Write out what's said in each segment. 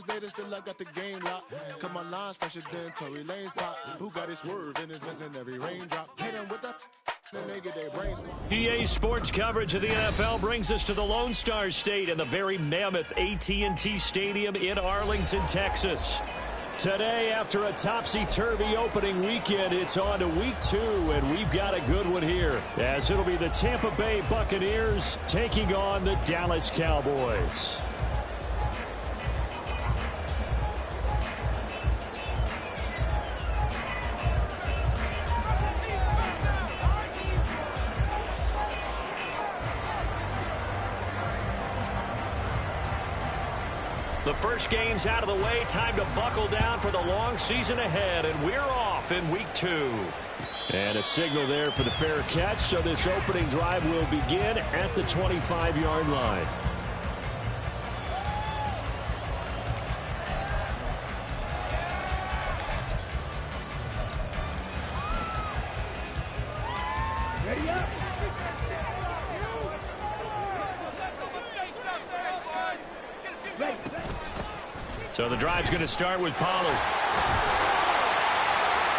niggas later, still I got the game locked. Cause my lines fresher than Tory Lane's pop. Who got it swerve and is missing every raindrop. Hit him with that. EA Sports coverage of the NFL brings us to the Lone Star State and the very mammoth AT&T Stadium in Arlington, Texas. Today, after a topsy-turvy opening weekend, it's on to week 2, and we've got a good one here, as it'll be the Tampa Bay Buccaneers taking on the Dallas Cowboys. The first game's out of the way. Time to buckle down for the long season ahead, and we're off in week 2. And a signal there for the fair catch, so this opening drive will begin at the 25-yard line. Ready up. So the drive's going to start with Pollard.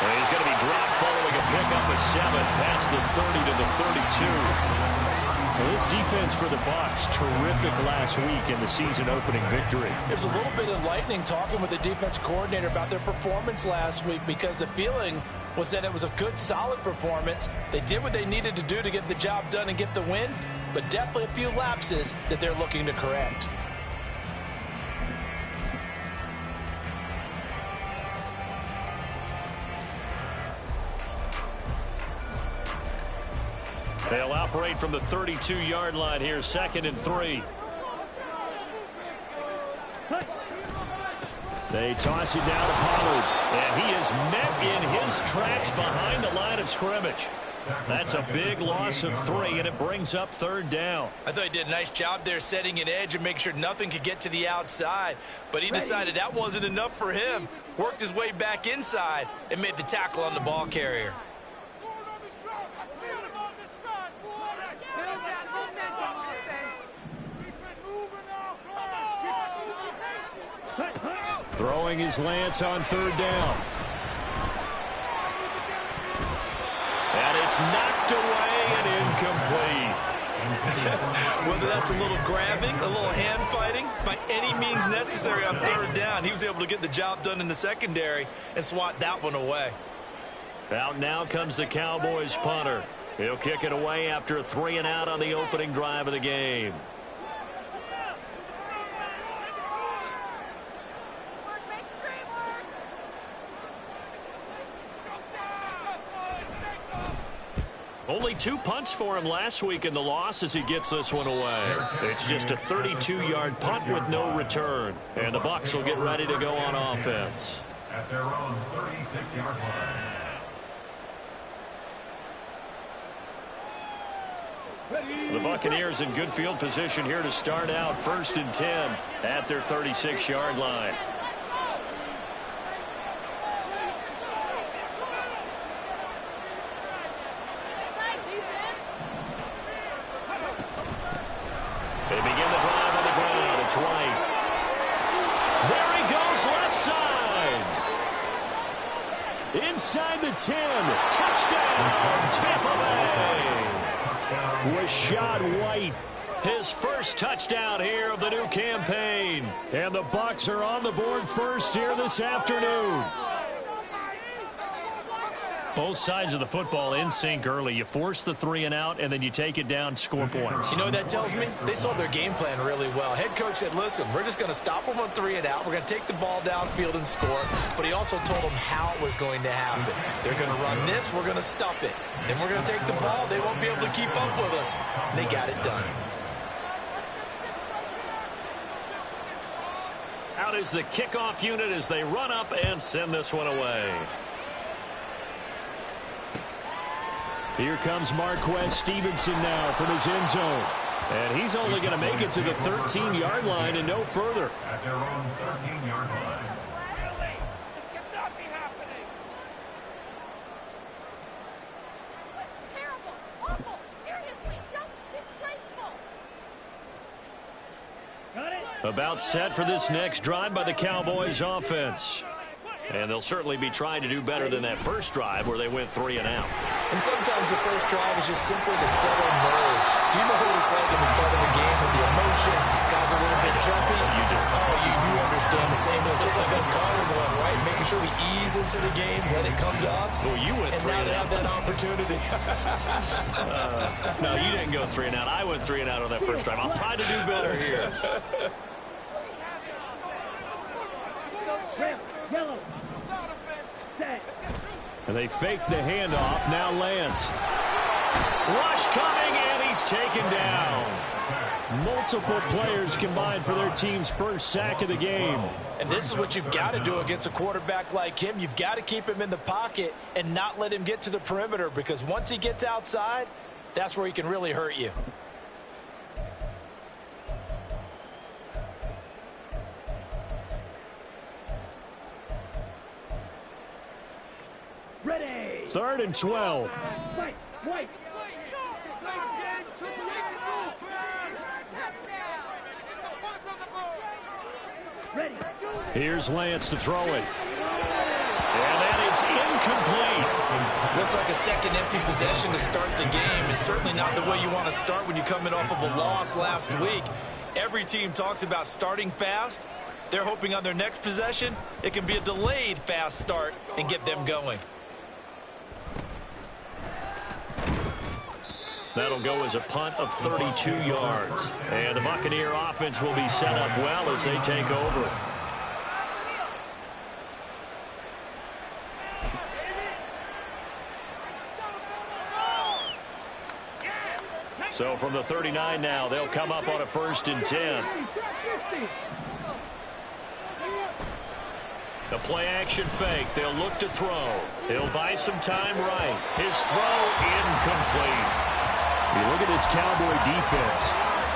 And he's going to be dropped following a pickup of 7 past the 30 to the 32. Well, this defense for the Bucs, terrific last week in the season-opening victory. It was a little bit enlightening talking with the defense coordinator about their performance last week, because the feeling was that it was a good, solid performance. They did what they needed to do to get the job done and get the win, but definitely a few lapses that they're looking to correct. They'll operate from the 32-yard line here, 2nd and 3. They toss it down to Pollard, and he is met in his tracks behind the line of scrimmage. That's a big loss of 3, and it brings up 3rd down. I thought he did a nice job there setting an edge and making sure nothing could get to the outside, but he decided that wasn't enough for him. Worked his way back inside and made the tackle on the ball carrier. Throwing his lance on 3rd down. And it's knocked away and incomplete. Whether that's a little grabbing, a little hand fighting, by any means necessary on 3rd down, he was able to get the job done in the secondary and swat that one away. Out now comes the Cowboys punter. He'll kick it away after a 3-and-out on the opening drive of the game. Only 2 punts for him last week in the loss as he gets this one away. It's just a 32-yard punt with no return. And the Bucs will get ready to go on offense. At their own 36-yard line. The Buccaneers in good field position here to start out, 1st and 10 at their 36-yard line. They begin the drive on the ground. It's White. There he goes, left side. Inside the 10. Touchdown, Tampa Bay. Rashad White, his first touchdown here of the new campaign. And the Bucs are on the board first here this afternoon. Both sides of the football in sync early. You force the 3-and-out, and then you take it down, score points. You know what that tells me? They saw their game plan really well. Head coach said, listen, we're just going to stop them on 3-and-out. We're going to take the ball downfield and score. But he also told them how it was going to happen. They're going to run this. We're going to stuff it. Then we're going to take the ball. They won't be able to keep up with us. And they got it done. Out is the kickoff unit as they run up and send this one away. Here comes Marquez Stevenson now from his end zone. And he's only going to make it to the 13-yard line and no further. At their own 13-yard line. Really? This cannot be happening. That's terrible. Awful. Seriously, just disgraceful. Got it? About set for this next drive by the Cowboys offense. And they'll certainly be trying to do better than that first drive where they went 3 and out. And sometimes the first drive is just simply to settle nerves. You know what it's like at the start of a game with the emotion. Guys are a little bit jumpy. You do. Oh, you understand the same. It's just like us calling one, right? Making sure we ease into the game, let it come to us. Well, you went and 3 now and they out. have that opportunity. No, you didn't go 3 and out. I went 3 and out on that first drive. I'm trying to do better here. Yellow. And they fake the handoff. Now Lance. Rush coming, and he's taken down. Multiple players combined for their team's first sack of the game. And this is what you've got to do against a quarterback like him. You've got to keep him in the pocket and not let him get to the perimeter, because once he gets outside, that's where he can really hurt you. Ready. 3rd and 12. White. Ready. Here's Lance to throw it. And that is incomplete. Looks like a second empty possession to start the game, and certainly not the way you want to start when you're coming off of a loss last week. Every team talks about starting fast. They're hoping on their next possession, it can be a delayed fast start and get them going. That'll go as a punt of 32 yards. And the Buccaneer offense will be set up well as they take over. So from the 39 now, they'll come up on a 1st and 10. The play action fake. They'll look to throw. He'll buy some time right. His throw incomplete. You look at this Cowboy defense.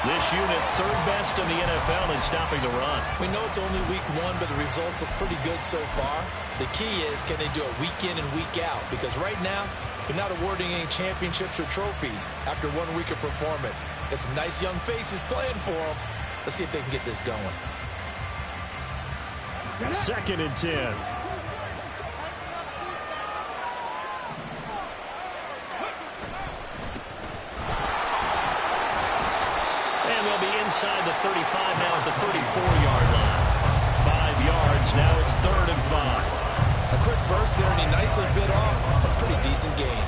This unit 3rd best in the NFL in stopping the run. We know it's only week 1, but the results look pretty good so far. The key is, can they do it week in and week out? Because right now, they're not awarding any championships or trophies after 1 week of performance. Got some nice young faces playing for them. Let's see if they can get this going. 2nd and 10. Inside the 35 now at the 34-yard line. 5 yards. Now it's 3rd and 5. A quick burst there, and he nicely bit off a pretty decent gain.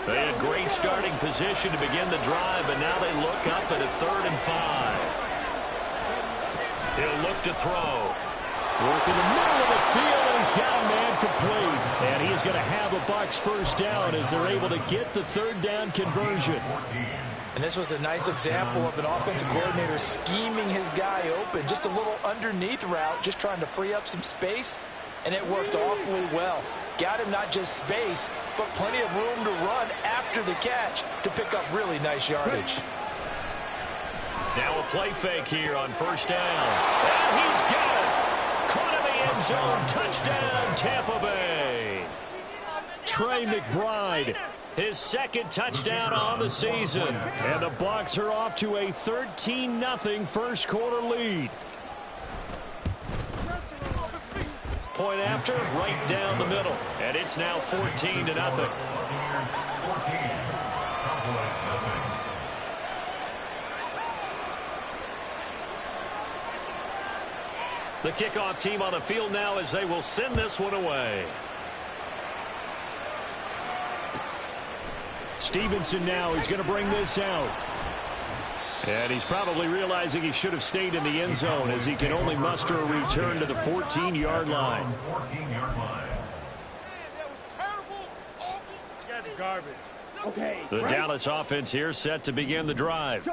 They had great starting position to begin the drive, but now they look up at a 3rd and 5. He'll look to throw. Work in the middle of the field, and he's got a man complete. And he is going to have a Bucs first down as they're able to get the 3rd down conversion. And this was a nice example of an offensive coordinator scheming his guy open. Just a little underneath route, just trying to free up some space, and it worked awfully well. Got him not just space, but plenty of room to run after the catch to pick up really nice yardage. Now a play fake here on 1st down. And he's got it. Caught in the end zone. Touchdown, Tampa Bay. Trey McBride, his 2nd touchdown on the season. And the Bucs are off to a 13-0 first quarter lead. Point after, right down the middle. And it's now 14-0. The kickoff team on the field now as they will send this one away. Stevenson now is going to bring this out. And he's probably realizing he should have stayed in the end zone as he can only muster a return to the 14-yard line. That's garbage. Okay. The Dallas offense here set to begin the drive.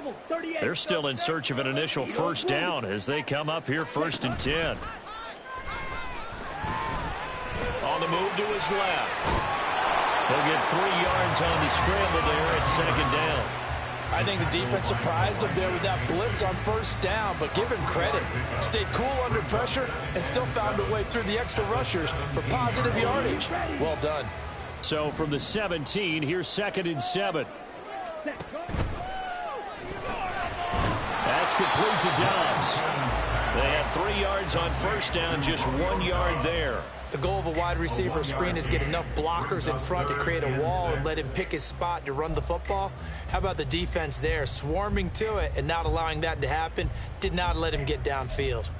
They're still in search of an initial first down as they come up here 1st and 10. On the move to his left. He'll get 3 yards on the scramble there at 2nd down. I think the defense surprised him there with that blitz on first down, but give him credit. Stayed cool under pressure and still found a way through the extra rushers for positive yardage. Well done. So from the 17, here's 2nd and 7. That's complete to Dobbs. They have 3 yards on first down, just 1 yard there. The goal of a wide receiver screen is get enough blockers in front to create a wall and let him pick his spot to run the football. How about the defense there, swarming to it and not allowing that to happen? Did not let him get downfield.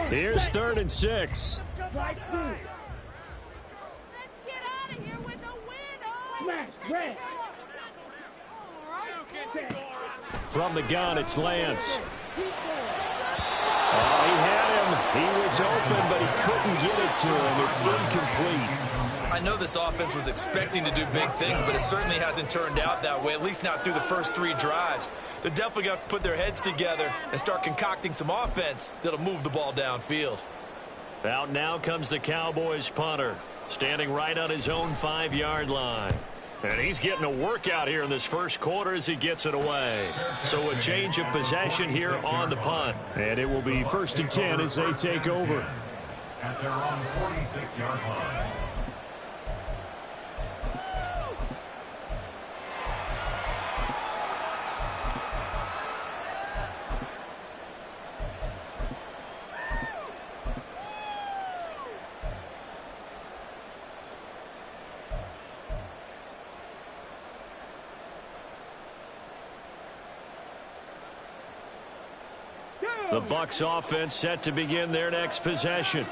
Here's 3rd and 6. Let's get out of here with a win. Smash, red. From the gun, it's Lance. Oh, he had him. He was open, but he couldn't get it to him. It's incomplete. I know this offense was expecting to do big things, but it certainly hasn't turned out that way, at least not through the first 3 drives. They're definitely going to have to put their heads together and start concocting some offense that'll move the ball downfield. Out now comes the Cowboys punter, standing right on his own 5-yard line. And he's getting a workout here in this first quarter as he gets it away. So a change of possession here on the punt. And it will be 1st and 10 as they take over. At their own 46-yard line. The Bucs offense set to begin their next possession.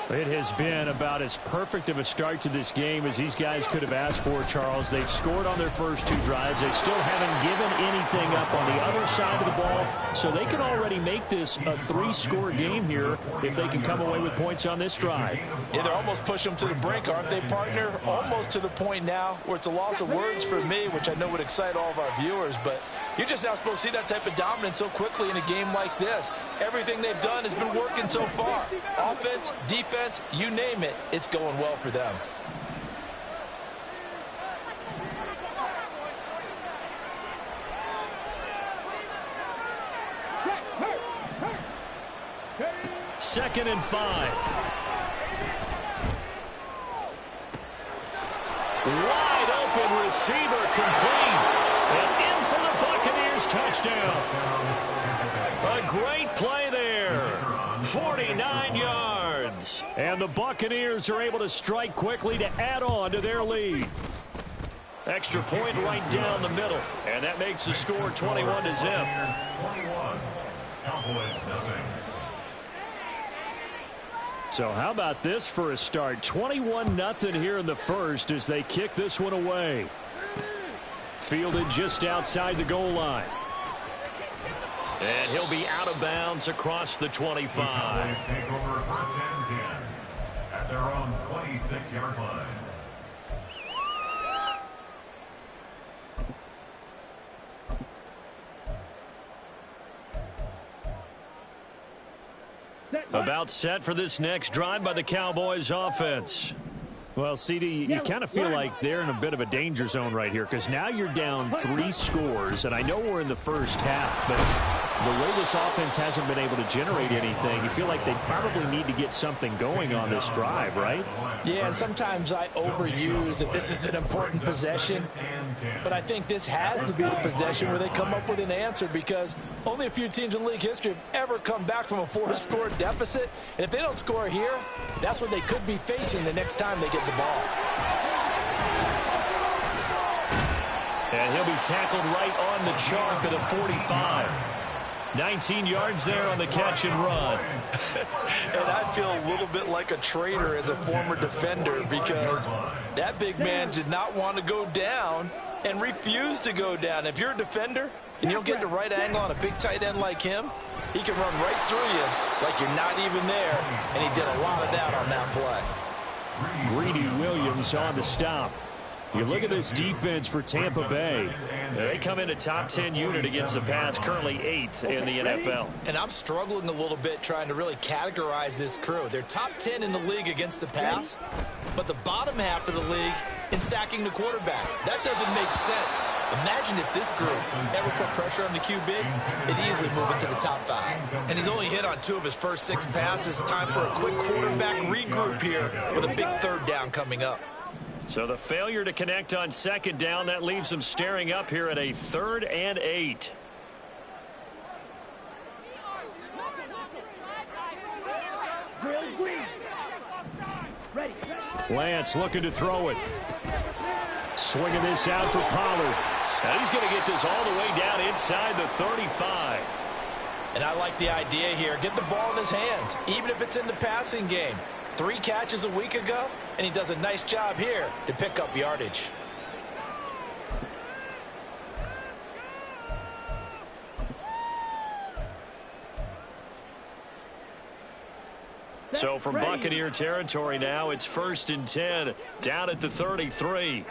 It has been about as perfect of a start to this game as these guys could have asked for, Charles. They've scored on their first 2 drives. They still haven't given anything up on the other side of the ball, so they can already make this a 3-score game here if they can come away with points on this drive. Yeah, they're almost pushing them to the brink, aren't they, partner? Almost to the point now where it's a loss of words for me, which I know would excite all of our viewers, but you're just now supposed to see that type of dominance so quickly in a game like this. Everything they've done has been working so far. Offense, defense, you name it, it's going well for them. Second and 5. Wide open receiver complete. And in for the Buccaneers touchdown. A great play there. 49 yards. And the Buccaneers are able to strike quickly to add on to their lead. Extra point right down the middle. And that makes the score 21-0. 21. Cowboys nothing. So how about this for a start? 21-0 here in the first as they kick this one away. Fielded just outside the goal line. And he'll be out of bounds across the 25. The Cowboys take over 1st and 10 at their own 26-yard line. About set for this next drive by the Cowboys offense. Well, CD, you kind of feel like they're in a bit of a danger zone right here because now you're down 3 scores, and I know we're in the first half, but the way this offense hasn't been able to generate anything, you feel like they probably need to get something going on this drive, right? Yeah, and sometimes I overuse that this is an important possession, but I think this has to be the possession where they come up with an answer because only a few teams in league history have ever come back from a 4-score deficit, and if they don't score here, that's what they could be facing the next time they get the ball. And he'll be tackled right on the chalk of the 45. 19 yards there on the catch and run. And I feel a little bit like a traitor as a former defender because that big man did not want to go down and refused to go down. If you're a defender and you don't get the right angle on a big tight end like him, he can run right through you like you're not even there, and he did a lot of that on that play. Greedy Williams on the stop. You look at this defense for Tampa Bay. They come in a top 10 unit against the pass, currently 8th in the NFL. And I'm struggling a little bit trying to really categorize this crew. They're top 10 in the league against the pass, but the bottom half of the league in sacking the quarterback. That doesn't make sense. Imagine if this group ever put pressure on the QB, it'd easily move it to the top 5. And he's only hit on 2 of his first 6 passes. Time for a quick quarterback regroup here with a big 3rd down coming up. So the failure to connect on 2nd down, that leaves them staring up here at a 3rd and 8. Lance looking to throw it. Swinging this out for Pollard. Now he's going to get this all the way down inside the 35. And I like the idea here. Get the ball in his hands, even if it's in the passing game. 3 catches a week ago, and he does a nice job here to pick up yardage. So from Buccaneer territory now, it's 1st and 10, down at the 33.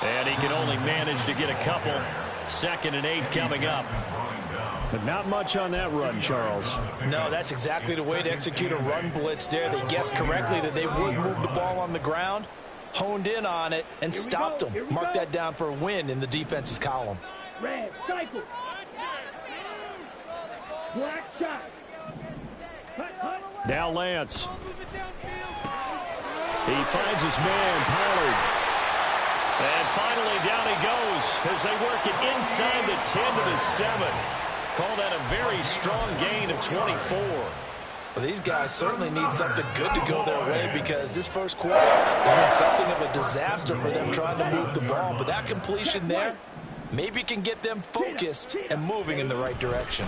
And he can only manage to get a couple. 2nd and 8 coming up. But not much on that run, Charles. No, that's exactly the way to execute a run blitz there. They guessed correctly that they would move the ball on the ground, honed in on it, and stopped them. Mark that down for a win in the defense's column. Red, cycle. Black shot. Now Lance. He finds his man, Pollard. And finally down he goes as they work it inside the 10 to the 7. Call that a very strong gain of 24. Well, these guys certainly need something good to go their way because this first quarter has been something of a disaster for them trying to move the ball. But that completion there maybe can get them focused and moving in the right direction.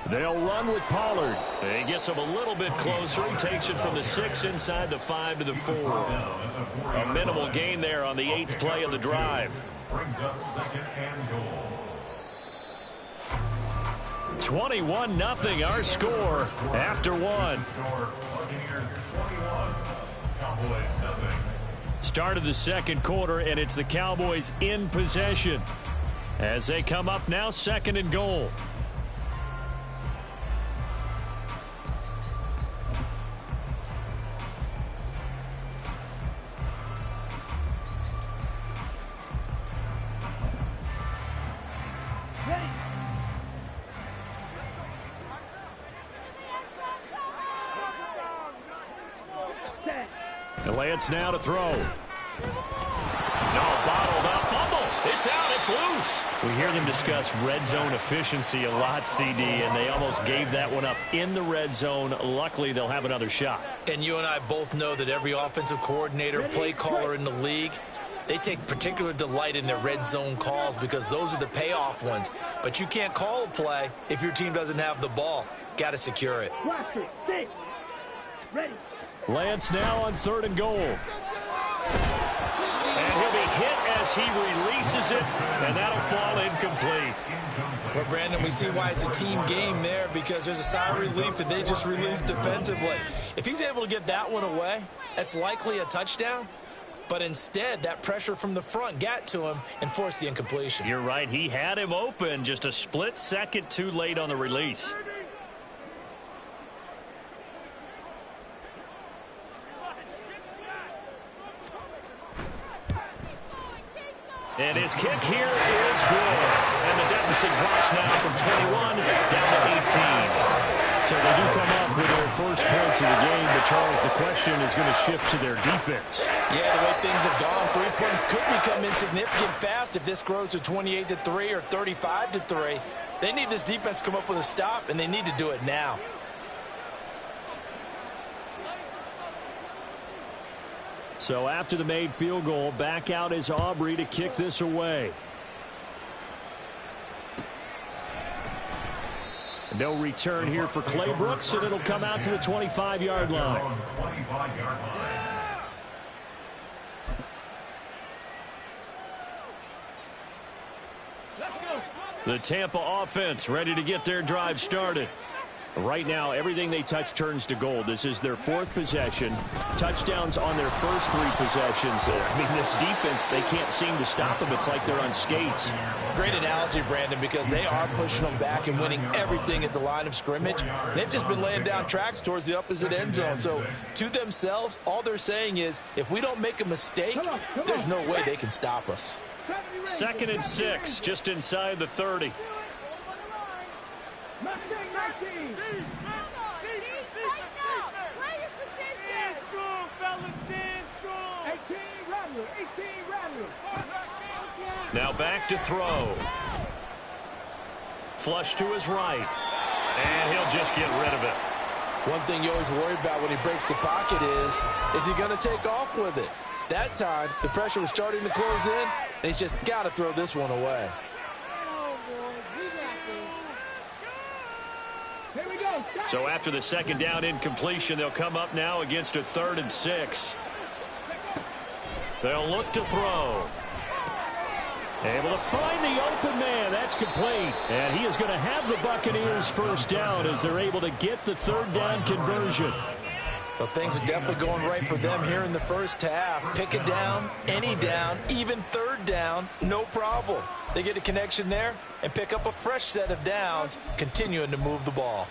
They'll run with Pollard. He gets him a little bit closer. He takes it from the 6 inside the 5 to the 4. A minimal gain there on the 8th play of the drive. Brings up 2nd and goal. 21-0 our score after 1. Buccaneers 21, Cowboys 0. Start of the 2nd quarter, and it's the Cowboys in possession as they come up now 2nd and goal. And Lance now to throw. No, bottled up, fumble. It's out, it's loose. We hear them discuss red zone efficiency a lot, CD, and they almost gave that one up in the red zone. Luckily, they'll have another shot. And you and I both know that every offensive coordinator, play caller in the league, they take particular delight in their red zone calls because those are the payoff ones. But you can't call a play if your team doesn't have the ball. Got to secure it. Ready. Lance now on 3rd and goal. And he'll be hit as he releases it, and that'll fall incomplete. Well, Brandon, we see why it's a team game there because there's a sigh of relief that they just released defensively. If he's able to get that one away, that's likely a touchdown. But instead, that pressure from the front got to him and forced the incompletion. You're right. He had him open, just a split second too late on the release. And his kick here is good. And the deficit drops now from 21 down to 18. So they do come up with their first points of the game. But, Charles, the question is going to shift to their defense. Yeah, the way things have gone, 3 points could become insignificant fast if this grows to 28-3 or 35-3. They need this defense to come up with a stop, and they need to do it now. So after the made field goal, back out is Aubrey to kick this away. No return here for Clay Brooks, and it'll come out to the 25-yard line. 25-yard line. The Tampa offense ready to get their drive started. Right now, everything they touch turns to gold. This is their 4th possession. Touchdowns on their first 3 possessions. I mean, this defense, they can't seem to stop them. It's like they're on skates. Great analogy, Brandon, because they are pushing them back and winning everything at the line of scrimmage. They've just been laying down tracks towards the opposite end zone. So to themselves, all they're saying is, if we don't make a mistake, there's no way they can stop us. 2nd and 6, just inside the 30. Now back to throw. Flush to his right. And he'll just get rid of it. One thing you always worry about when he breaks the pocket is he going to take off with it? That time, the pressure was starting to close in, and he's just got to throw this one away. So after the 2nd down incompletion, they'll come up now against a 3rd and 6. They'll look to throw. Able to find the open man. That's complete. And he is going to have the Buccaneers first down as they're able to get the 3rd down conversion. Well, things are definitely going right for them here in the first half. Pick a down, any down, even 3rd down, no problem. They get a connection there and pick up a fresh set of downs, continuing to move the ball.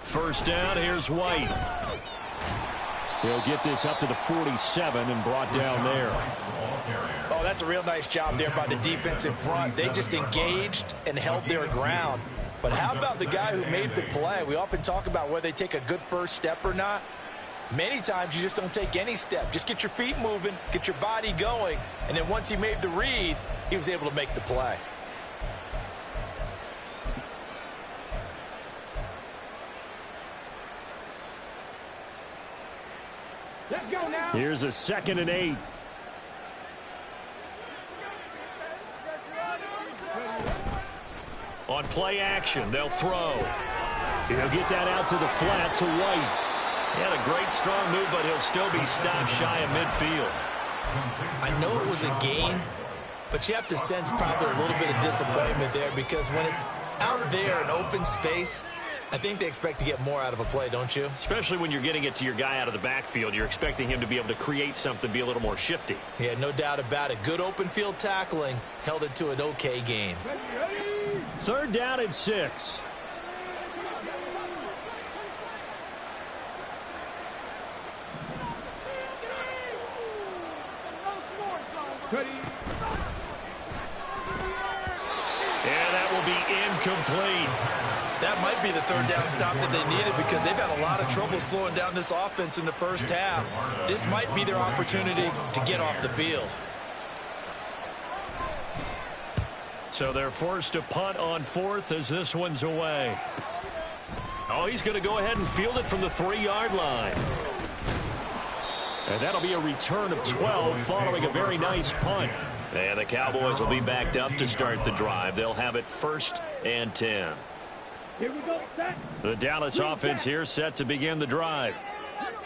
First down, here's White. He'll get this up to the 47 and brought down there. Oh, that's a real nice job there by the defense in front. They just engaged and held their ground. But how about the guy who made the play? We often talk about whether they take a good first step or not. Many times you just don't take any step. Just get your feet moving, get your body going, and then once he made the read, he was able to make the play. Let's go now. Here's a 2nd and 8. On play action, they'll throw. He'll get that out to the flat to White. He had a great strong move, but he'll still be stopped shy of midfield. I know it was a gain, but you have to sense probably a little bit of disappointment there because when it's out there in open space, I think they expect to get more out of a play, don't you? Especially when you're getting it to your guy out of the backfield. You're expecting him to be able to create something, be a little more shifty. Yeah, no doubt about it. Good open field tackling held it to an okay gain. 3rd down and 6. And that will be incomplete. That might be the 3rd down stop that they needed because they've had a lot of trouble slowing down this offense in the first half. This might be their opportunity to get off the field. So they're forced to punt on 4th as this one's away. Oh, he's going to go ahead and field it from the 3-yard line. And that'll be a return of 12 following a very nice punt. And the Cowboys will be backed up to start the drive. They'll have it 1st and 10. Here we go, set. The Dallas offense here set to begin the drive.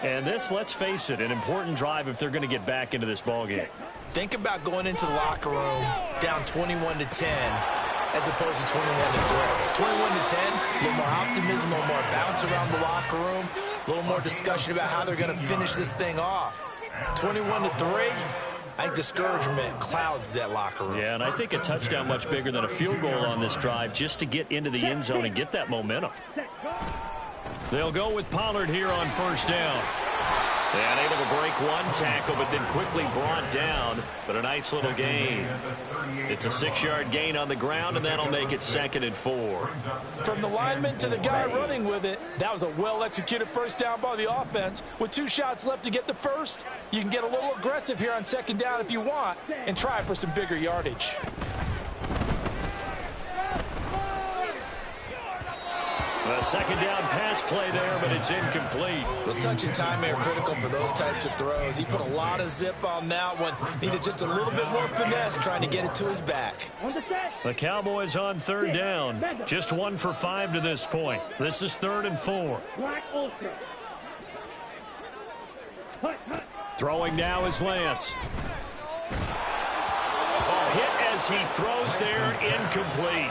And this, let's face it, an important drive if they're going to get back into this ballgame. Think about going into the locker room down 21-10 as opposed to 21-3. 21-10, a little more optimism, a little more bounce around the locker room, a little more discussion about how they're going to finish this thing off. 21-3, I think discouragement clouds that locker room. Yeah, and I think a touchdown much bigger than a field goal on this drive just to get into the end zone and get that momentum. They'll go with Pollard here on 1st down. And able to break one tackle, but then quickly brought down. But a nice little gain. It's a 6-yard gain on the ground, and that'll make it 2nd and 4. From the lineman to the guy running with it, that was a well-executed first down by the offense. With 2 shots left to get the first, you can get a little aggressive here on 2nd down if you want and try for some bigger yardage. A second down pass play there, but it's incomplete. Well, touch and time are critical for those types of throws. He put a lot of zip on that one. Needed just a little bit more finesse trying to get it to his back. The Cowboys on third down. Just 1 for 5 to this point. This is 3rd and 4. Black Ultra. Throwing now is Lance. Hit as he throws there, incomplete.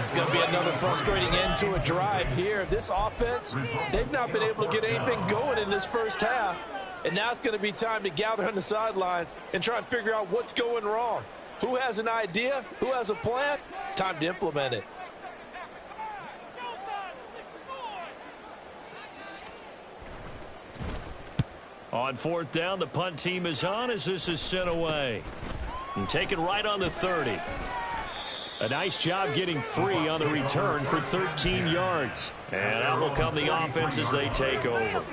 It's going to be another frustrating end to a drive here. This offense, they've not been able to get anything going in this first half. And now it's going to be time to gather on the sidelines and try and figure out what's going wrong. Who has an idea? Who has a plan? Time to implement it. On 4th down, the punt team is on as this is sent away. And taken right on the 30. A nice job getting free on the return for 13 yards. And out will come the offense as they take over.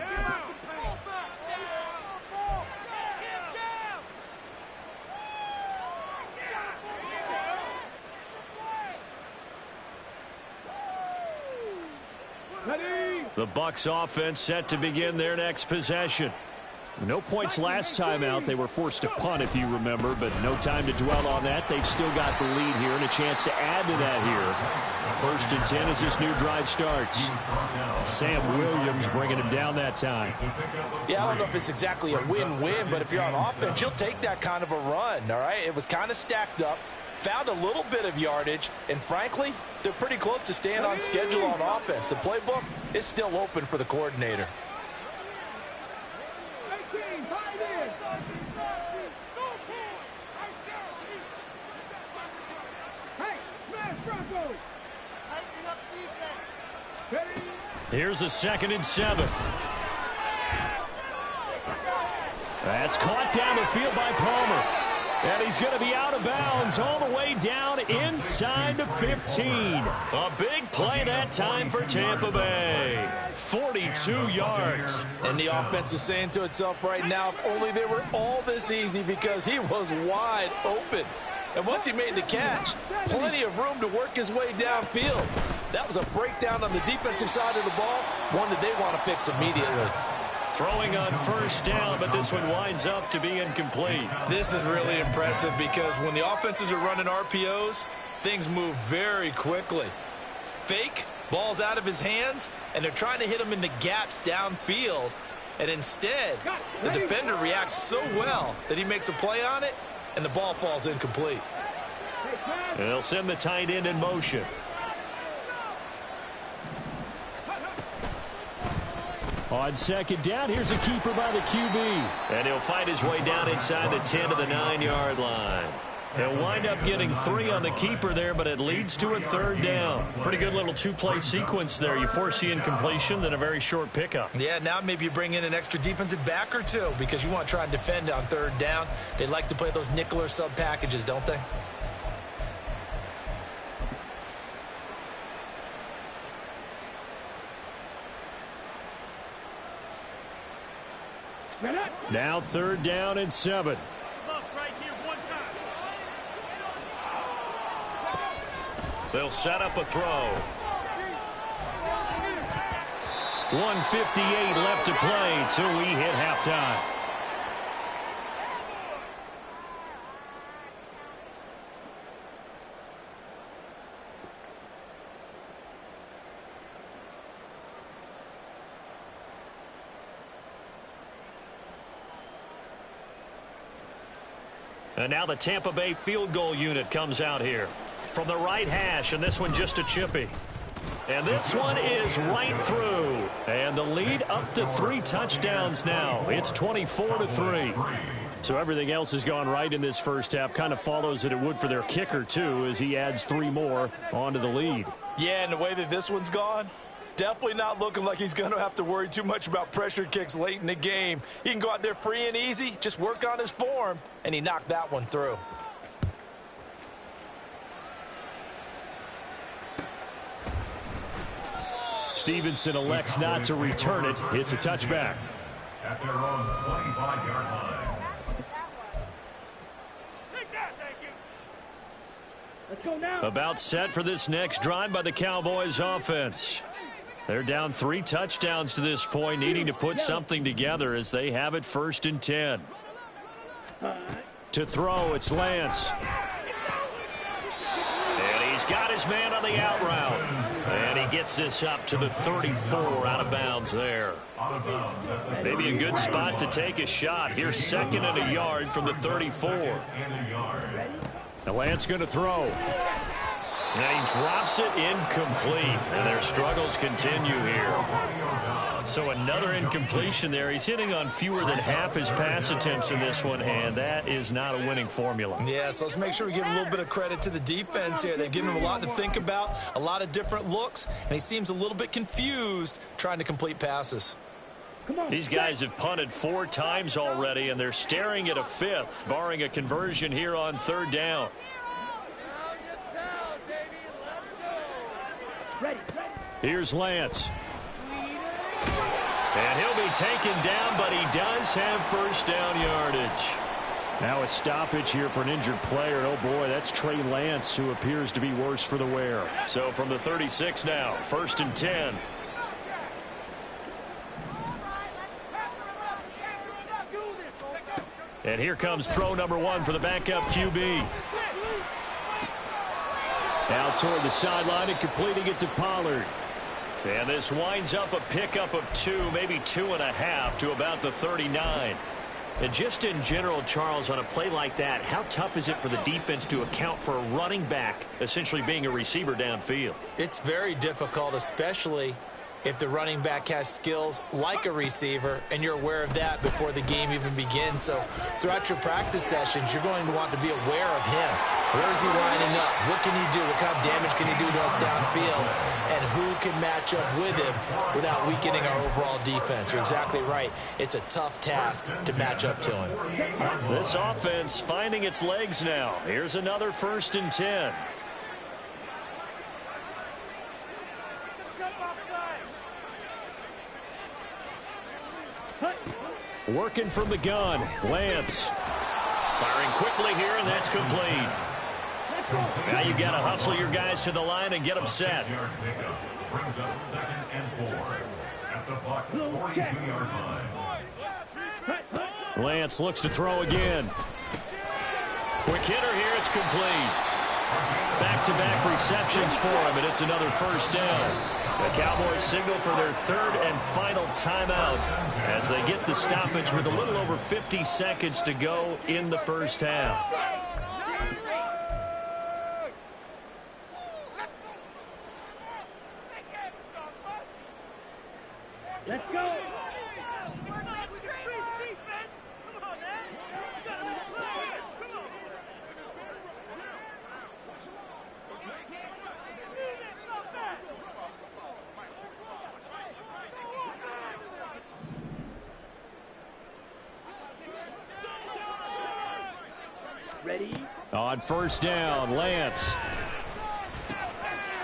The Bucs offense set to begin their next possession. No points last time out. They were forced to punt, if you remember, but no time to dwell on that. They've still got the lead here and a chance to add to that here. 1st and 10 as this new drive starts. Sam Williams bringing him down that time. Yeah, I don't know if it's exactly a win-win, but if you're on offense, you'll take that kind of a run, all right? It was kind of stacked up, found a little bit of yardage, and frankly, they're pretty close to staying on schedule on offense. The playbook is still open for the coordinator. Here's a 2nd and 7. That's caught down the field by Palmer. And he's going to be out of bounds all the way down inside the 15. A big play that time for Tampa Bay. 42 yards. And the offense is saying to itself right now, if only they were all this easy, because he was wide open. And once he made the catch, plenty of room to work his way downfield. That was a breakdown on the defensive side of the ball, one that they want to fix immediately. Throwing on 1st down, but this one winds up to be incomplete. This is really impressive because when the offenses are running RPOs, things move very quickly. Fake, ball's out of his hands, and they're trying to hit him in the gaps downfield. And instead, the defender reacts so well that he makes a play on it, and the ball falls incomplete. They'll send the tight end in motion. On 2nd down, here's a keeper by the QB. And he'll fight his way down inside the 10 to the 9-yard line. He'll wind up getting 3 on the keeper there, but it leads to a 3rd down. Pretty good little 2-play sequence there. You force the incompletion, then a very short pickup. Yeah, now maybe you bring in an extra defensive back or two because you want to try and defend on 3rd down. They like to play those nickel or sub packages, don't they? Now 3rd down and 7. They'll set up a throw. 1:58 left to play till we hit halftime. And now the Tampa Bay field goal unit comes out here from the right hash, and this one just a chippy. And this one is right through. And the lead up to 3 touchdowns now. It's 24-3. So everything else has gone right in this first half. Kind of follows that it would for their kicker, too, as he adds 3 more onto the lead. Yeah, and the way that this one's gone, definitely not looking like he's going to have to worry too much about pressure kicks late in the game. He can go out there free and easy, just work on his form, and he knocked that one through. Stevenson elects not to return it. It's a touchback. At their own 25-yard line. Take that, thank you. Let's go now. About set for this next drive by the Cowboys offense. They're down 3 touchdowns to this point, needing to put something together as they have it 1st and 10. To throw, it's Lance. And he's got his man on the out route. And he gets this up to the 34, out of bounds there. Maybe a good spot to take a shot. Here's 2nd and a yard from the 34. Now Lance going to throw. And he drops it incomplete. And their struggles continue here. So another incompletion there. He's hitting on fewer than half his pass attempts in this one, and that is not a winning formula. Yeah, so let's make sure we give a little bit of credit to the defense here. They've given him a lot to think about, a lot of different looks, and he seems a little bit confused trying to complete passes. These guys have punted 4 times already, and they're staring at a 5th, barring a conversion here on 3rd down. Here's Lance. And he'll be taken down, but he does have 1st down yardage. Now a stoppage here for an injured player. Oh, boy, that's Trey Lance, who appears to be worse for the wear. So from the 36 now, 1st and 10. And here comes throw number 1 for the backup QB. Out toward the sideline and completing it to Pollard. And this winds up a pickup of 2, maybe 2.5 to about the 39. And just in general, Charles, on a play like that, how tough is it for the defense to account for a running back essentially being a receiver downfield? It's very difficult, especially if the running back has skills like a receiver, and you're aware of that before the game even begins. So throughout your practice sessions, you're going to want to be aware of him. Where is he lining up? What can he do? What kind of damage can he do to us downfield? And who can match up with him without weakening our overall defense? You're exactly right. It's a tough task to match up to him. This offense finding its legs now. Here's another 1st and 10. Working from the gun, Lance. Firing quickly here, and that's complete. Now you've got to hustle your guys to the line and get them set. Brings up 2nd and 4 at the Bucs 42-yard line. Lance looks to throw again. Quick hitter here, it's complete. Back-to-back receptions for him, and it's another 1st down. The Cowboys signal for their 3rd and final timeout as they get the stoppage with a little over 50 seconds to go in the 1st half. Let's go. Ready? On 1st down, Lance.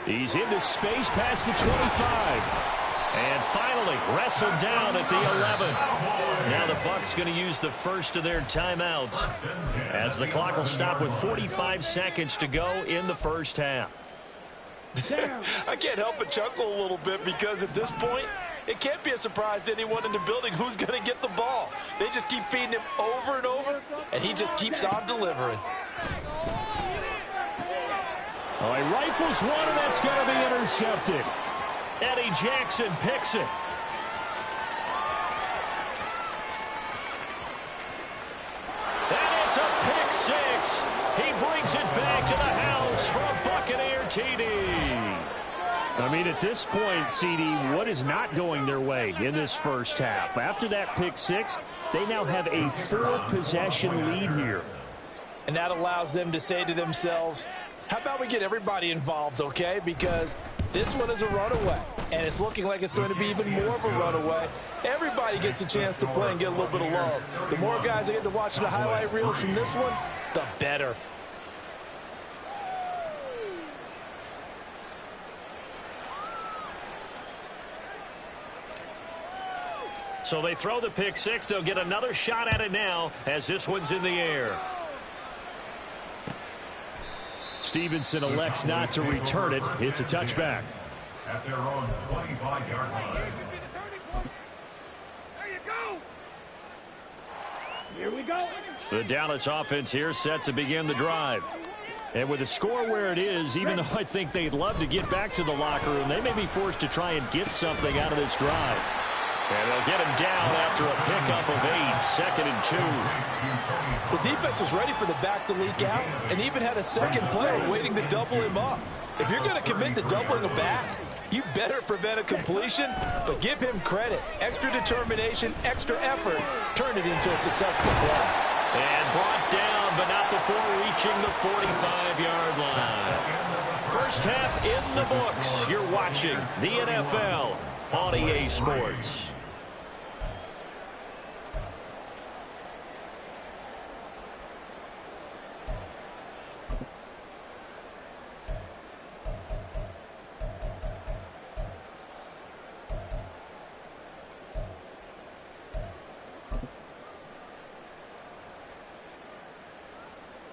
He's into space past the 25. And finally wrestled down at the 11. Now the Bucs going to use the 1st of their timeouts as the clock will stop with 45 seconds to go in the 1st half. I can't help but chuckle a little bit because at this point, it can't be a surprise to anyone in the building who's going to get the ball. They just keep feeding him over and over, and he just keeps on delivering. Oh, he rifles one, and that's going to be intercepted. Eddie Jackson picks it. And it's a pick 6. He brings it back to the house for a Buccaneer TD. I mean, at this point, CD, what is not going their way in this 1st half? After that pick 6, they now have a 4-possession lead here. And that allows them to say to themselves, how about we get everybody involved, okay? Because this one is a runaway, and it's looking like it's going to be even more of a runaway. Everybody gets a chance to play and get a little bit of love. The more guys that get to watch the highlight reels from this one, the better. So they throw the pick 6. They'll get another shot at it now as this one's in the air. Stevenson elects not to return it. It's a touchback. at their own 25-yard line. There you go. Here we go. The Dallas offense here set to begin the drive. And with the score where it is, even though I think they'd love to get back to the locker room, they may be forced to try and get something out of this drive. And they'll get him down after a pickup of 8, 2nd and 2. The defense was ready for the back to leak out and even had a second player waiting to double him up. If you're going to commit to doubling a back, you better prevent a completion, but give him credit. Extra determination, extra effort, turned it into a successful play. And brought down, but not before reaching the 45-yard line. First half in the books. You're watching the NFL on EA Sports.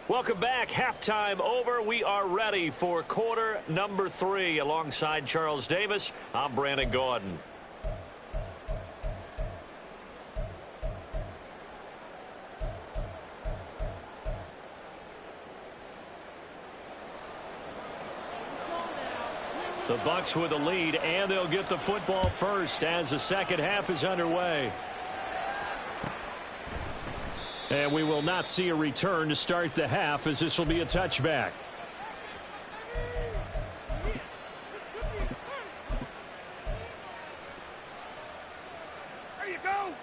Welcome back. Halftime over. We are ready for quarter number 3. Alongside Charles Davis, I'm Brandon Gordon. The Bucs with the lead, and they'll get the football first as the second half is underway. And we will not see a return to start the half, as this will be a touchback. There you go.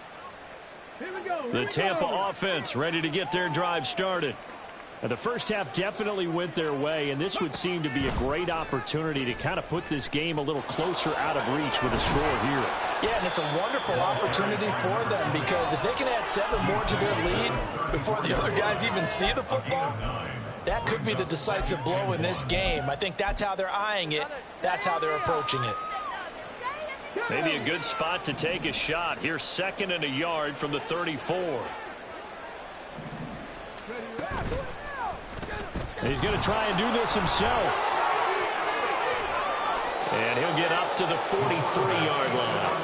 Here we go. The Tampa offense ready to get their drive started. And the first half definitely went their way, and this would seem to be a great opportunity to kind of put this game a little closer out of reach with a score here. Yeah, and it's a wonderful opportunity for them, because if they can add 7 more to their lead before the other guys even see the football, that could be the decisive blow in this game. I think that's how they're eyeing it. That's how they're approaching it. Maybe a good spot to take a shot. Here's 2nd and a yard from the 34. And he's going to try and do this himself. And he'll get up to the 43-yard line.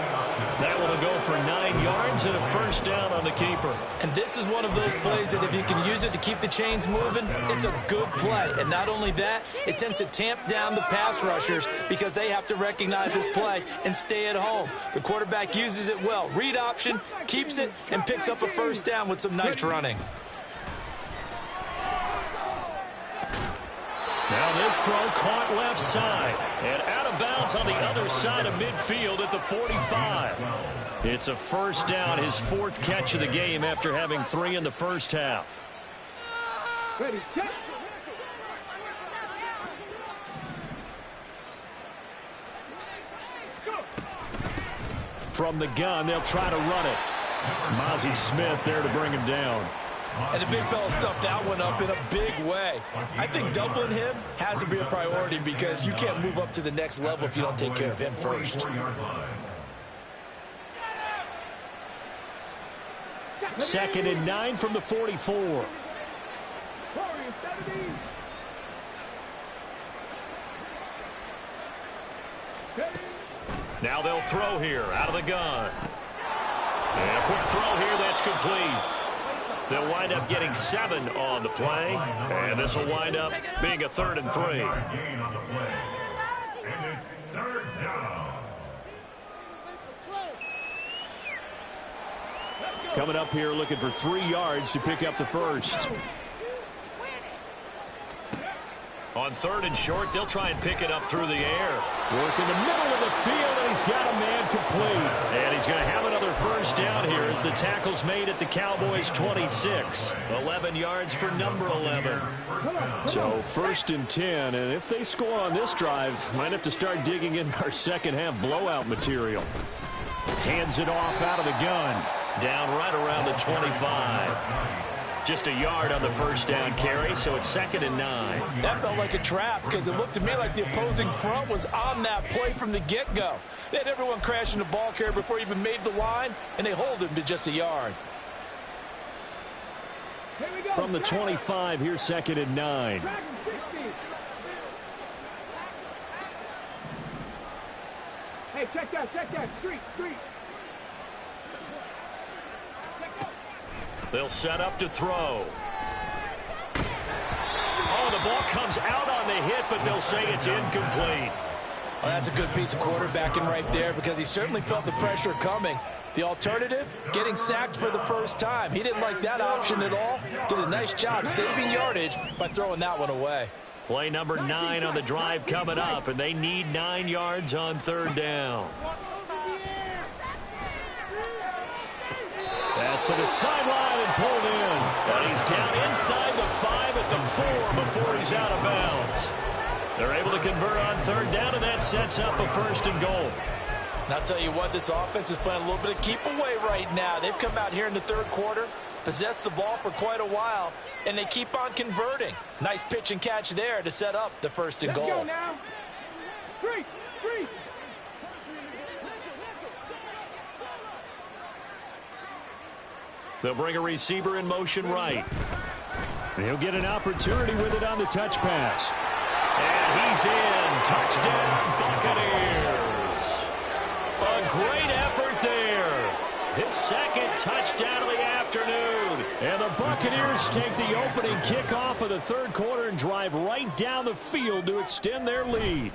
That will go for 9 yards and a first down on the keeper. And this is one of those plays that if you can use it to keep the chains moving, it's a good play. And not only that, it tends to tamp down the pass rushers because they have to recognize this play and stay at home. The quarterback uses it well. Read option, keeps it, and picks up a first down with some nice running. Now this throw caught left side and out of bounds on the other side of midfield at the 45. It's a first down, his 4th catch of the game after having 3 in the first half. Ready, check. From the gun, they'll try to run it. Mozzie Smith there to bring him down. And the big fella stuffed that one up in a big way. I think doubling him has to be a priority because you can't move up to the next level if you don't take care of him first. 2nd and 9 from the 44. Now they'll throw here out of the gun. And a quick throw here, that's complete. They'll wind up getting 7 on the play, and this will wind up being a 3rd and 3. And it's 3rd down. Coming up here looking for 3 yards to pick up the first. On 3rd and short, they'll try and pick it up through the air. Work in the middle of the field, and he's got a man complete. And he's going to have another first down here as the tackle's made at the Cowboys' 26. 11 yards for number 11. So 1st and 10, and if they score on this drive, might have to start digging in our second half blowout material. Hands it off out of the gun. Down right around the 25. Just a yard on the first down carry, so it's 2nd and 9. That felt like a trap because it looked to me like the opposing front was on that play from the get-go. They had everyone crashing the ball carrier before he even made the line, and they hold him to just a yard. From the 25, here's 2nd and 9. Hey, check that. Street. They'll set up to throw. Oh, the ball comes out on the hit, but they'll say it's incomplete. Well, that's a good piece of quarterbacking right there because he certainly felt the pressure coming. The alternative, getting sacked for the first time. He didn't like that option at all. Did a nice job saving yardage by throwing that one away. Play number 9 on the drive coming up, and they need 9 yards on third down. Pass to the sideline and pulled in. And he's down inside the 5 at the 4 before he's out of bounds. They're able to convert on third down, and that sets up a 1st and goal. And I'll tell you what, this offense is playing a little bit of keep away right now. They've come out here in the third quarter, possessed the ball for quite a while, and they keep on converting. Nice pitch and catch there to set up the 1st and goal. Let's go now. Street. They'll bring a receiver in motion right. He'll get an opportunity with it on the touch pass. And he's in. Touchdown, Buccaneers. A great effort there. His 2nd touchdown of the afternoon. And the Buccaneers take the opening kickoff of the third quarter and drive right down the field to extend their lead.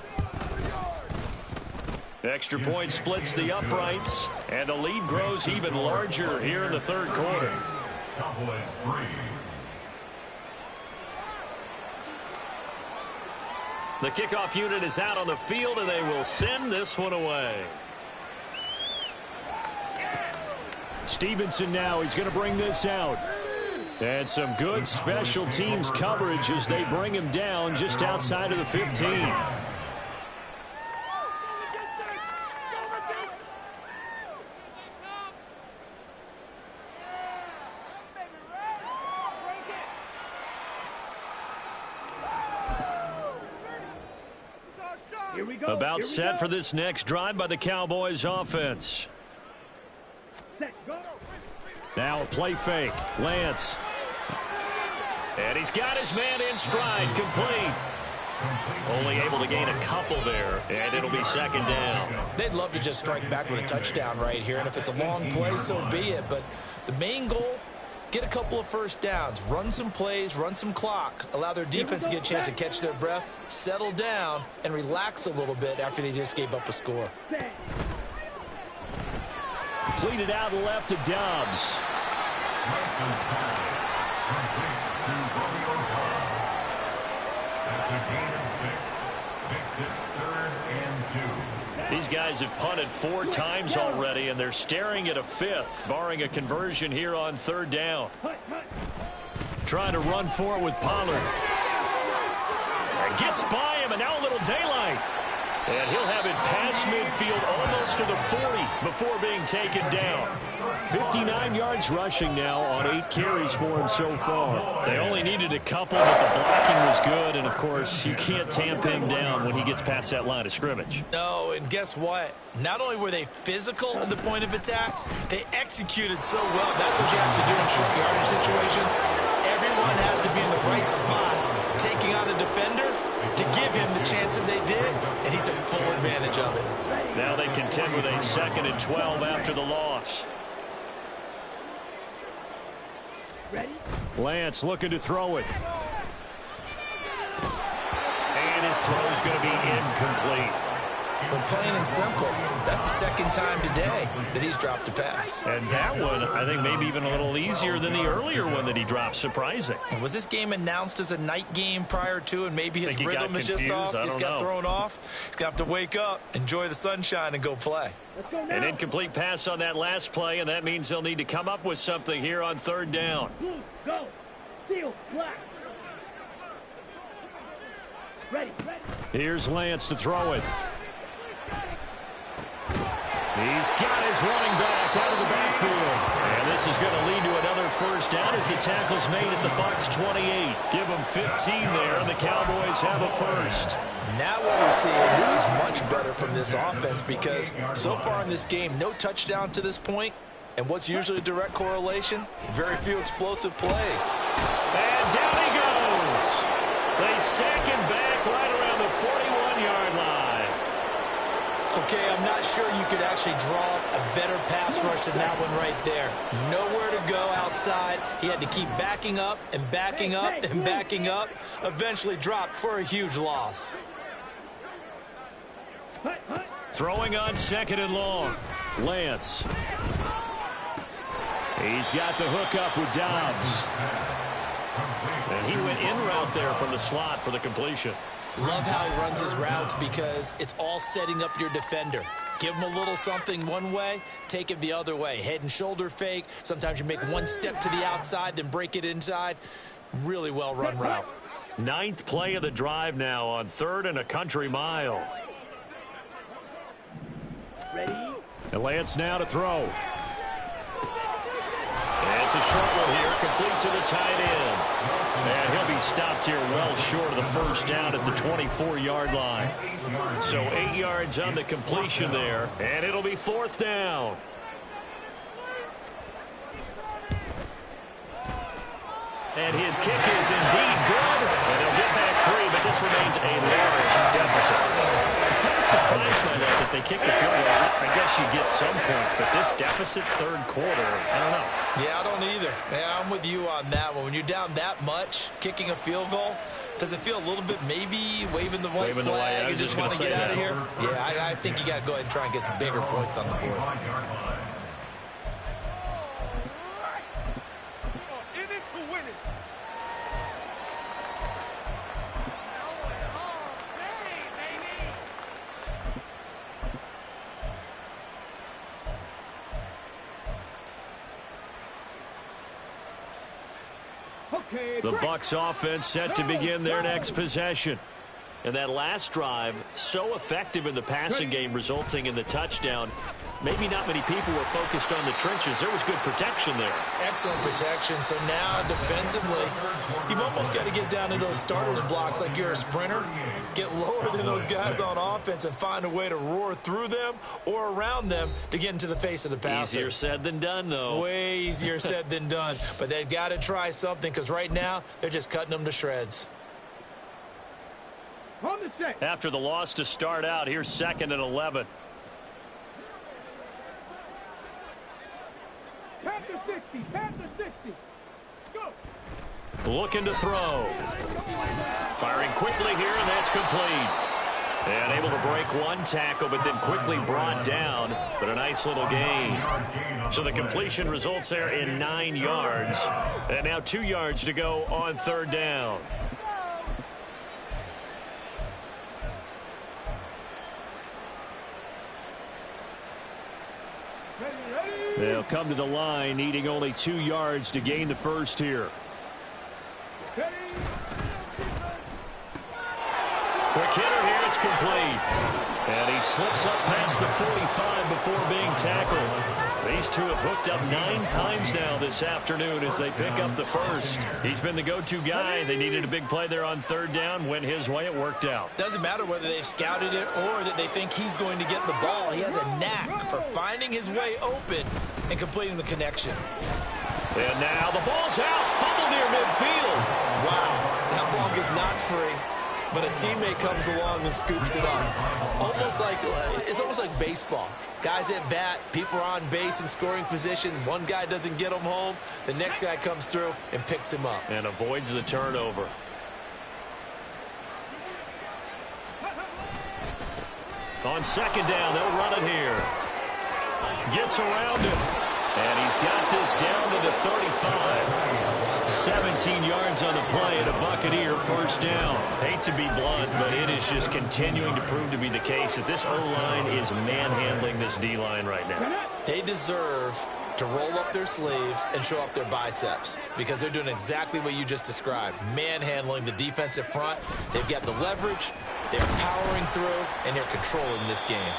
Extra point splits the uprights, and the lead grows even larger here in the third quarter. Cowboys 3. The kickoff unit is out on the field, and they will send this one away. Stevenson now, he's going to bring this out. And some good special teams coverage as they bring him down just outside of the 15. About set for this next drive by the Cowboys offense. Now a play fake. Lance. And he's got his man in stride. Complete. Only able to gain a couple there, and it'll be 2nd down. They'd love to just strike back with a touchdown right here, and if it's a long play, so be it. But the main goal, get a couple of 1st downs, run some plays, run some clock, allow their defense to get a chance to catch their breath, settle down, and relax a little bit after they just gave up a score. Completed out left to Dobbs. That's a gain of 6. Makes it 3rd and 2. These guys have punted 4 times already, and they're staring at a 5th, barring a conversion here on 3rd down. Trying to run for it with Pollard. And gets by him, and now a little daylight. And he'll have it past midfield almost to the 40 before being taken down. 59 yards rushing now on 8 carries for him so far. They only needed a couple, but the blocking was good. And, of course, you can't tamp him down when he gets past that line of scrimmage. No, and guess what? Not only were they physical at the point of attack, they executed so well. That's what you have to do in short yardage situations. Everyone has to be in the right spot, taking on a defender to give him the chance that they did, and he took full advantage of it. Now they contend with a 2nd and 12 after the loss. Lance looking to throw it. And his throw is going to be incomplete. But plain and simple, that's the 2nd time today that he's dropped a pass. And that one, I think, maybe even a little easier than the earlier one that he dropped. Surprising. Was this game announced as a night game prior to, and maybe his rhythm is just off? He's got thrown off. He's going to have to wake up, enjoy the sunshine, and go play. An incomplete pass on that last play, and that means they'll need to come up with something here on 3rd down. Go. Steal. Black. Ready. Here's Lance to throw it. He's got his running back out of the backfield. And this is going to lead to another 1st down as the tackle's made at the Bucs 28. Give them 15 there, and the Cowboys have a 1st. Now what we're seeing, this is much better from this offense because so far in this game, no touchdown to this point. And what's usually a direct correlation? Very few explosive plays. And down he goes. They sack him back right around the 41-yard line. Okay, I'm not sure you could actually draw a better pass rush than that one right there. Nowhere to go outside. He had to keep backing up and backing up and backing up. Eventually dropped for a huge loss. Throwing on 2nd and long. Lance. He's got the hook up with Dobbs. And he went in route there from the slot for the completion. Love how he runs his routes because it's all setting up your defender. Give him a little something one way, take it the other way. Head and shoulder fake. Sometimes you make one step to the outside, then break it inside. Really well run route. 9th play of the drive now on 3rd and a country mile. Ready? And Lance now to throw. And it's a short one here, complete to the tight end. And he'll be stopped here well short of the first down at the 24-yard line. So 8 yards on the completion there, and it'll be 4th down. And his kick is indeed good. And they'll get back 3, but this remains a large deficit. I'm kind of surprised by that they kicked the field goal. I guess you get some points, but this deficit 3rd quarter, I don't know. Yeah, I don't either. Yeah, I'm with you on that one. When you're down that much, kicking a field goal, does it feel a little bit maybe waving the white flag and just want to get out of here? Yeah, I think you got to go ahead and try and get some bigger points on the board. In it to win it. The Bucs offense set to begin their next possession. And that last drive, so effective in the passing game, resulting in the touchdown. Maybe not many people were focused on the trenches. There was good protection there. Excellent protection. So now defensively, you've almost got to get down to those starters blocks like you're a sprinter. Get lower than those guys on offense and find a way to roar through them or around them to get into the face of the passer. Easier said than done, though. Way easier said than done. But they've got to try something because right now they're just cutting them to shreds. On the set. After the loss to start out, here's 2nd and 11. Panther 60. Panther 60. Go. Looking to throw. Firing quickly here, and that's complete. And able to break one tackle, but then quickly brought down. But a nice little gain. So the completion results there in 9 yards. And now 2 yards to go on 3rd down. They'll come to the line, needing only 2 yards to gain the first here. Ready? Quick hitter here, it's complete. And he slips up past the 45 before being tackled. These two have hooked up 9 times now this afternoon as they pick up the first. He's been the go-to guy. They needed a big play there on 3rd down. Went his way, it worked out. Doesn't matter whether they've scouted it or that they think he's going to get the ball. He has a knack for finding his way open and completing the connection. And now the ball's out. Fumble near midfield. Wow, that ball is not free. But a teammate comes along and scoops it up. It's almost like baseball. Guys at bat, people are on base in scoring position. One guy doesn't get him home. The next guy comes through and picks him up. And avoids the turnover. On 2nd down, they'll run it here. Gets around it. And he's got this down to the 35. 17 yards on the play and a Buccaneer first down. Hate to be blunt, but it is just continuing to prove to be the case that this O-line is manhandling this D-line right now. They deserve to roll up their sleeves and show up their biceps because they're doing exactly what you just described, manhandling the defensive front. They've got the leverage, they're powering through, and they're controlling this game.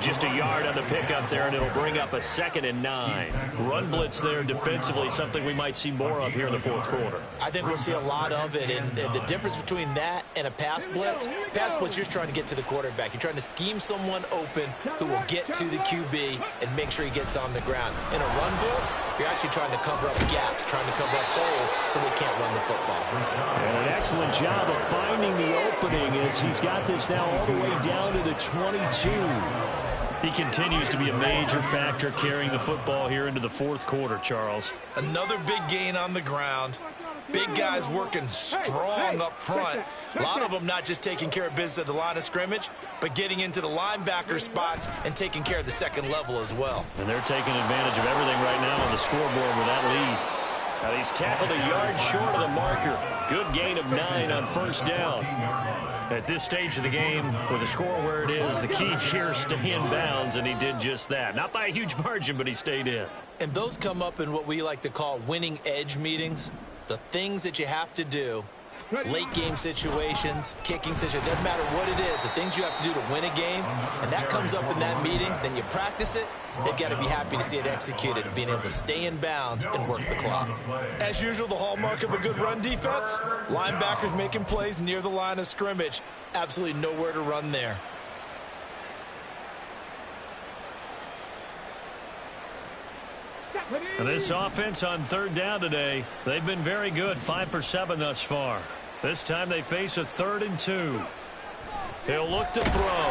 Just a yard on the pickup there, and it'll bring up a 2nd and 9. Run blitz there defensively, something we might see more of here in the 4th quarter. I think we'll see a lot of it, and the difference between that and a pass blitz, you're just trying to get to the quarterback. You're trying to scheme someone open who will get to the QB and make sure he gets on the ground. In a run blitz, you're actually trying to cover up gaps, trying to cover up holes so they can't run the football. And an excellent job of finding the opening as he's got this now all the way down to the 22. He continues to be a major factor carrying the football here into the fourth quarter, Charles. Another big gain on the ground. Big guys working strong up front. A lot of them not just taking care of business at the line of scrimmage, but getting into the linebacker spots and taking care of the second level as well. And they're taking advantage of everything right now on the scoreboard with that lead. Now he's tackled a yard short of the marker. Good gain of 9 on first down. At this stage of the game, with the score where it is, the key here, stay in bounds, and he did just that. Not by a huge margin, but he stayed in. And those come up in what we like to call winning edge meetings. The things that you have to do, late game situations, kicking situations, doesn't matter what it is, the things you have to do to win a game, and that comes up in that meeting, then you practice it. They've got to be happy to see it executed and being able to stay in bounds and work the clock. As usual, the hallmark of a good run defense, linebackers making plays near the line of scrimmage. Absolutely nowhere to run there. And this offense on third down today, they've been very good, 5 for 7 thus far. This time they face a 3rd and 2. He'll look to throw.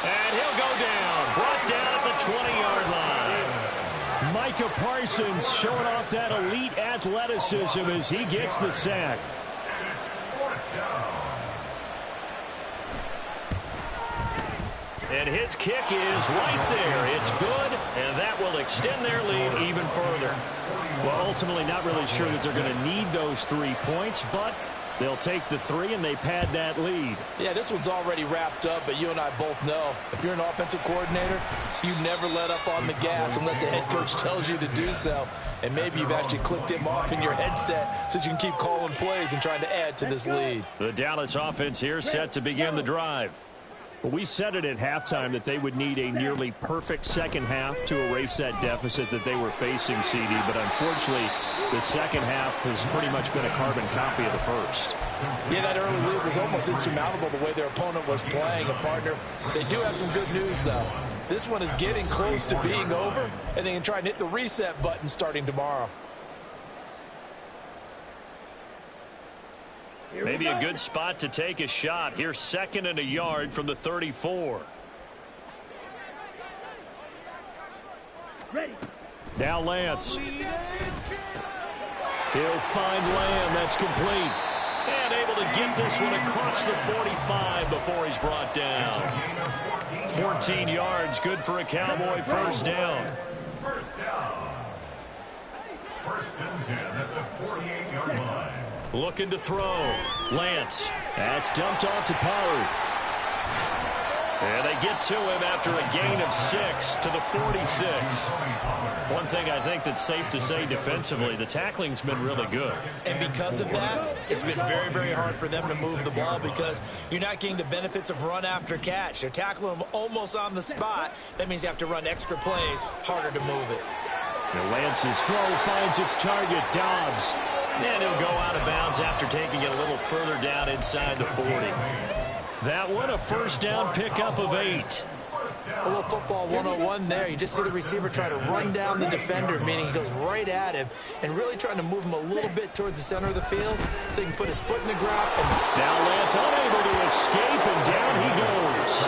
And he'll go down. Brought down at the 20-yard line. Micah Parsons showing off that elite athleticism as he gets the sack. And his kick is right there. It's good, and that will extend their lead even further. Well, ultimately not really sure that they're going to need those 3 points, but they'll take the 3 and they pad that lead. Yeah, this one's already wrapped up, but you and I both know if you're an offensive coordinator, you never let up on the gas unless the head coach tells you to do so. And maybe you've actually clicked him off in your headset so you can keep calling plays and trying to add to this lead. The Dallas offense here set to begin the drive. We said it at halftime that they would need a nearly perfect second half to erase that deficit that they were facing, CD. But unfortunately, the second half has pretty much been a carbon copy of the first. Yeah, that early lead was almost insurmountable the way their opponent was playing. And, partner, they do have some good news, though. This one is getting close to being over, and they can try and hit the reset button starting tomorrow. Maybe a good spot to take a shot. Here's 2nd and a yard from the 34. Ready. Now Lance. He'll find Lamb. That's complete. And able to get this one across the 45 before he's brought down. 14 yards, good for a Cowboy first down. First down. 1st and 10 at the 48-yard line. Looking to throw. Lance. That's dumped off to Pollard. And they get to him after a gain of 6 to the 46. One thing I think that's safe to say defensively, the tackling's been really good. And because of that, it's been very, very hard for them to move the ball because you're not getting the benefits of run after catch. They're tackling them almost on the spot. That means you have to run extra plays, harder to move it. And Lance's throw finds its target, Dobbs. And he'll go out of bounds after taking it a little further down inside the 40. That one, a first down pickup of 8. A little football 101 there. You just see the receiver try to run down the defender, meaning he goes right at him and really trying to move him a little bit towards the center of the field so he can put his foot in the ground. Now Lance unable to escape, and down he goes.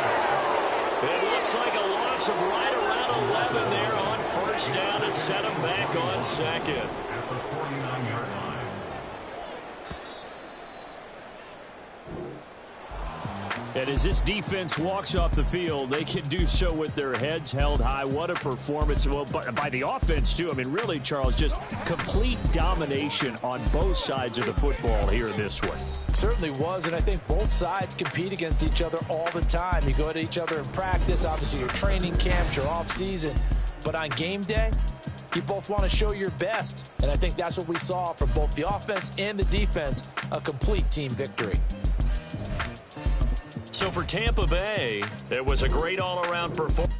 It looks like a loss of right around 11 there on first down to set him back on 2nd. At the 49-yard line. And as this defense walks off the field, they can do so with their heads held high. What a performance. Well, by the offense, too. I mean, really, Charles, just complete domination on both sides of the football here in this one. Certainly was, and I think both sides compete against each other all the time. You go to each other in practice, obviously your training camps, your off-season. But on game day, you both want to show your best. And I think that's what we saw from both the offense and the defense, a complete team victory. So for Tampa Bay, it was a great all-around performance.